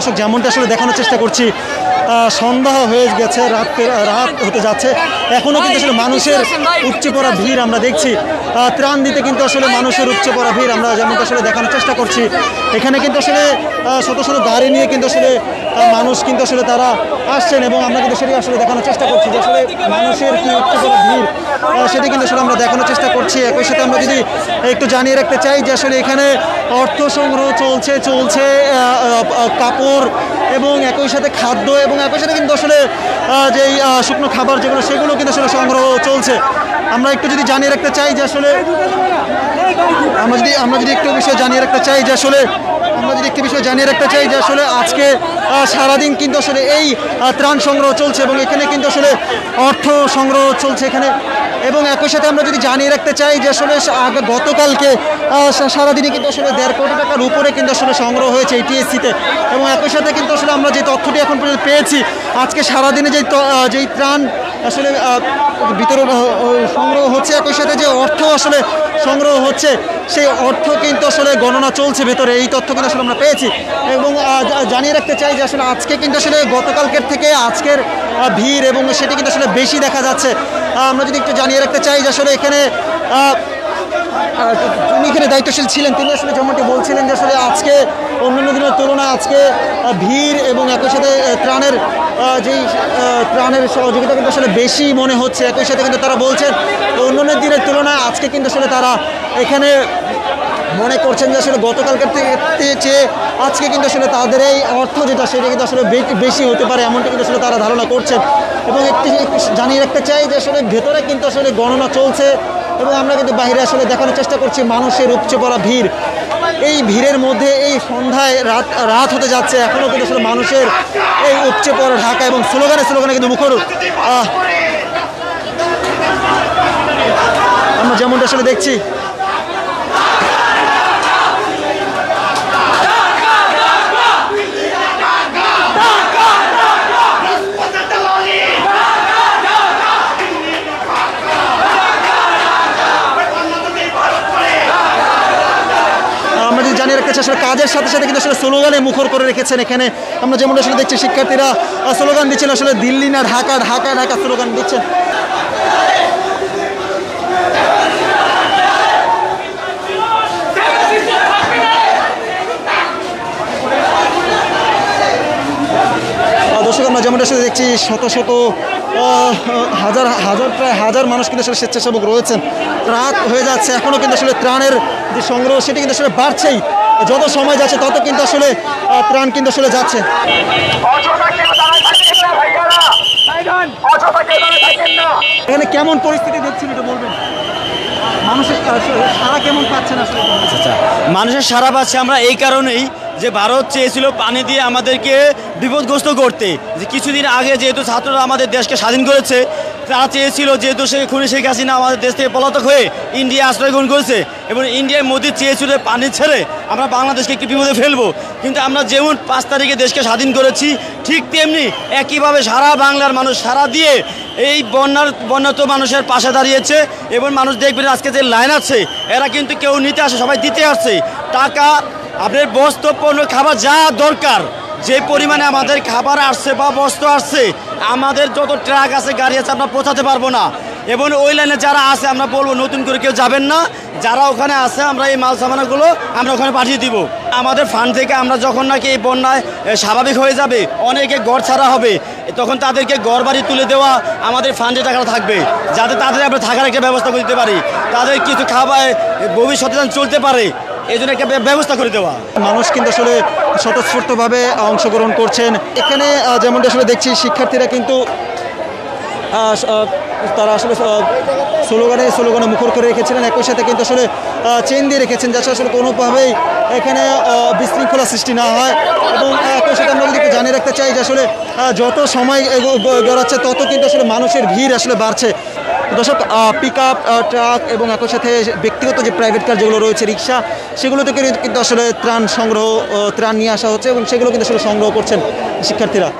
দর্শক যেমনটা আসলে দেখানোর চেষ্টা করছি, সন্ধ্যা হয়ে গেছে, রাত হতে যাচ্ছে, এখনও কিন্তু আসলে মানুষের উপচে পড়া ভিড় আমরা দেখছি। ত্রাণ দিতে কিন্তু আসলে মানুষের উপচে পড়া ভিড় আমরা যেমনটা আসলে দেখানোর চেষ্টা করছি। এখানে কিন্তু আসলে শত শত গাড়ি নিয়ে কিন্তু আসলে মানুষ কিন্তু আসলে তারা আসছেন এবং আমরা কিন্তু সেটি আসলে দেখানোর চেষ্টা করছি যে আসলে মানুষের কি উপচে পড়া ভিড় সেটি কিন্তু আসলে আমরা দেখানোর চেষ্টা করছি। একই সাথে আমরা যদি একটু জানিয়ে রাখতে চাই যে আসলে এখানে অর্থ সংগ্রহ চলছে কাপড় এবং একই সাথে খাদ্য এবং একই সাথে কিন্তু আসলে যেই শুকনো খাবার যেগুলো সেগুলো কিন্তু আসলে সংগ্রহ চলছে। আমরা একটু যদি জানিয়ে রাখতে চাই যে আসলে আমরা যদি একটু বিষয় জানিয়ে রাখতে চাই যে আসলে আজকে সারাদিন কিন্তু আসলে এই ত্রাণ সংগ্রহ চলছে এবং এখানে কিন্তু আসলে অর্থ সংগ্রহ চলছে এখানে। এবং একই সাথে আমরা যদি জানিয়ে রাখতে চাই যে আসলে গতকালকে সারাদিনে কিন্তু আসলে 1.5 কোটি টাকার উপরে কিন্তু আসলে সংগ্রহ হয়েছে এই টিএসসিতে। এবং একই সাথে কিন্তু আসলে আমরা যে তথ্যটি এখন পর্যন্ত পেয়েছি, আজকে সারাদিনে যেই ত্রাণ আসলে বিতরণ সংগ্রহ হচ্ছে, একই সাথে যে অর্থ আসলে সংগ্রহ হচ্ছে সেই অর্থ কিন্তু আসলে গণনা চলছে ভেতরে, এই তথ্য কিন্তু আসলে আমরা পেয়েছি। এবং জানিয়ে রাখতে চাই যে আসলে আজকে কিন্তু আসলে গতকালকের থেকে আজকের ভিড় এবং সেটি কিন্তু আসলে বেশি দেখা যাচ্ছে। আমরা যদি একটু জানিয়ে রাখতে চাই যে আসলে এখানে যিনি এখানে দায়িত্বশীল ছিলেন তিনি আসলে যেমনটি বলছিলেন যে আসলে আজকে অন্যান্য দিনের তুলনায় আজকে ভিড় এবং একই সাথে ত্রাণের সহযোগিতা কিন্তু আসলে বেশি মনে হচ্ছে। একই সাথে কিন্তু তারা বলছেন অন্যান্য দিনের তুলনায় আজকে কিন্তু আসলে তারা এখানে মনে করছেন যে আসলে গতকালকের চেয়ে আজকে কিন্তু আসলে তাদের এই অর্থ যেটা সেটা কিন্তু আসলে বেশি হতে পারে এমনটা কিন্তু আসলে তারা ধারণা করছেন। এবং একটি জানিয়ে রাখতে চাই যে আসলে ভেতরে কিন্তু আসলে গণনা চলছে এবং আমরা কিন্তু বাইরে আসলে দেখানোর চেষ্টা করছি মানুষের উপচে পড়া ভিড়। এই ভিড়ের মধ্যে এই সন্ধ্যায় রাত হতে যাচ্ছে, এখনও কিন্তু আসলে মানুষের এই উপচে পড়া ঢাকা এবং স্লোগানে কিন্তু মুখর আমরা যেমনটা আসলে দেখছি। জানিয়ে রাখতে চাই আসলে কাজের সাথে সাথে কিন্তু আসলে স্লোগানে মুখর করে রেখেছেন এখানে। আমরা যেমন আসলে দেখছি শিক্ষার্থীরা স্লোগান দিচ্ছেন, আসলে দিল্লি না ঢাকা, ঢাকা ঢাকা স্লোগান দিচ্ছেন। দর্শক আমরা যেমনটা আসলে দেখছি শত শত প্রায় হাজার মানুষ কিন্তু আসলে স্বেচ্ছাসেবক রয়েছেন। রাত হয়ে যাচ্ছে, এখনও কিন্তু আসলে ত্রাণের যে সংগ্রহ সেটি কিন্তু আসলে বাড়ছেই, যত সময় যাচ্ছে তত কিন্তু আসলে ত্রাণ কিন্তু আসলে যাচ্ছে। এখানে কেমন পরিস্থিতি দেখছেন এটা বলবেন? মানুষের সারা কেমন পাচ্ছেন আসলে? আচ্ছা, মানুষের সারা পাচ্ছে আমরা এই কারণেই যে ভারত চেয়েছিল পানি দিয়ে আমাদেরকে বিপদগ্রস্ত করতে। যে কিছুদিন আগে যেহেতু ছাত্ররা আমাদের দেশকে স্বাধীন করেছে, তারা চেয়েছিল যেহেতু খুনি শেখ হাসিনা আমাদের দেশ থেকে পলাতক হয়ে ইন্ডিয়া আশ্রয় গ্রহণ করেছে এবং ইন্ডিয়ার মোদি চেয়েছিল পানি ছেড়ে আমরা বাংলাদেশকে একটি বিপদে ফেলবো। কিন্তু আমরা যেমন 5 তারিখে দেশকে স্বাধীন করেছি, ঠিক তেমনি একইভাবে সারা বাংলার মানুষ সারা দিয়ে এই বন্যাত মানুষের পাশে দাঁড়িয়েছে। এবং মানুষ দেখবেন আজকে যে লাইন আছে, এরা কিন্তু কেউ নিতে আসে, সবাই দিতে আসছে টাকা, আপনার বস্ত্র, পণ্য, খাবার যা দরকার, যে পরিমাণে আমাদের খাবার আসছে বা বস্ত্র আসছে, আমাদের যত ট্রাক আছে, গাড়ি আছে, আমরা পৌঁছাতে পারবো না। এবং ওই লাইনে যারা আছে আমরা বলবো নতুন করে কেউ যাবেন না, যারা ওখানে আছে আমরা এই মাল সামানাগুলো আমরা ওখানে পাঠিয়ে দিব। আমাদের ফান্ড থেকে আমরা যখন নাকি এই বন্যায় স্বাভাবিক হয়ে যাবে, অনেকে ঘর ছাড়া হবে, তখন তাদেরকে ঘর বাড়ি তুলে দেওয়া আমাদের ফান্ডে টাকা থাকবে, যাতে তাদের আমরা থাকার একটা ব্যবস্থা করে দিতে পারি, তাদের কিছু খাবার ভবিষ্যতে চলতে পারে, এই জন্য একটা ব্যবস্থা করে দেওয়া। মানুষ কিন্তু আসলে স্বতঃস্ফূর্তভাবে অংশগ্রহণ করছেন এখানে। যেমনটা আসলে দেখছি শিক্ষার্থীরা কিন্তু তারা আসলে স্লোগানে মুখর করে রেখেছিলেন, একই সাথে কিন্তু আসলে চেন দিয়ে রেখেছেন যাতে আসলে কোনোভাবেই এখানে বিশৃঙ্খলা সৃষ্টি না হয়। এবং একই সাথে আমরা যদি একটু জানিয়ে রাখতে চাই যে আসলে যত সময় গড়াচ্ছে তত কিন্তু আসলে মানুষের ভিড় আসলে বাড়ছে। দর্শক, পিক আপ ট্রাক এবং একই সাথে ব্যক্তিগত যে প্রাইভেট কার যেগুলো রয়েছে, রিক্সা, সেগুলো থেকে কিন্তু আসলে ত্রাণ নিয়ে আসা হচ্ছে এবং সেগুলো কিন্তু আসলে সংগ্রহ করছেন শিক্ষার্থীরা।